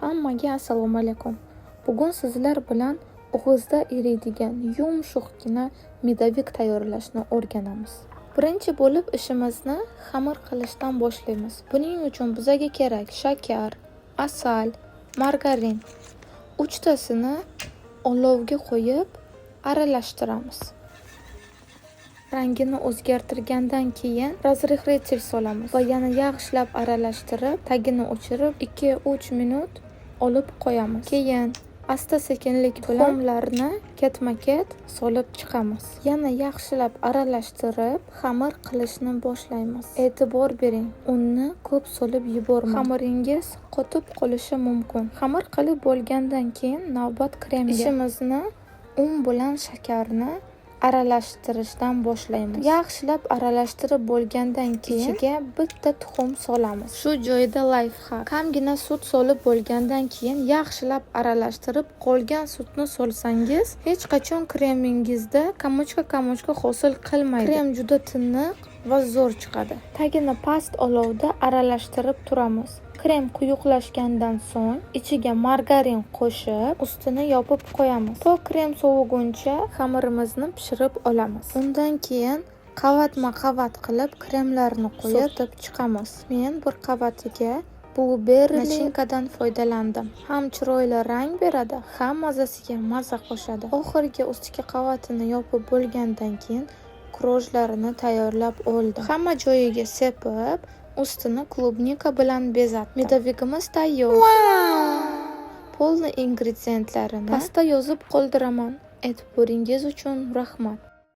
Hammaga assalomu alaykum. Bugun sizlar bilan og'izda eriydigan yumshoqgina medovik tayyorlashni o'rganamiz. Birinchi bo'lib ishimizni xamir qilishdan boshlaymiz. Buning uchun bizga kerak shakar, asal, margarin. Uchtasini olovga qo'yib aralashtiramiz. Rangini o'zgartirgandan keyin razrihletel solamiz va yana yaxshilab aralashtirib, tagini o'chirib 2-3 minut olib qo'yamiz. Keyin asta-sekinlik bilan tuxumlarni ketma-ket solib chiqamiz. Yana yaxshilab aralashtirib, xamir qilishni boshlaymiz. E'tibor bering, unni ko'p solib yubormang. Xamiringiz qotib qolishi mumkin. Xamir qilib bo'lgandan keyin navbat kremga. Ishimizni un bilan shakarni aralashtirishdan boshlaymiz. Yaxshilab aralashtirib bo'lgandan keyin ichiga bitta tuxum solamiz. Shu joyda lifehack. Kamgina sut solib bo'lgandan keyin yaxshilab aralashtirib, qolgan sutni solsangiz, hech qachon kremingizda kamochka hosil qilmaydi. Krem juda tiniq va zo'r chiqadi. Tagini past olovda aralashtirib turamiz. Krem quyuqlashgandan so'ng ichiga margarin qo'shib, ustini yopib qo'yamiz. To krem soviguncha xamirimizni pishirib olamiz. Undan keyin qavatma-qavat qilib kremlarni qo'yib surtib chiqamiz. Men bir qavatiga blueberry nachinkadan foydalandim. Ham chiroyli rang beradi, ham mazasiga maza qo'shadi. Oxirgi ustki qavatini yopib bo'lgandan keyin krojlarini tayyorlab oldim. Hamma joyiga sepib, ustini klubnika bilan bezatdim. Medovigimiz tayyor. Polni ingrediyentlarini pastda yozib qoldiraman. E'tiboringiz uchun rahmat.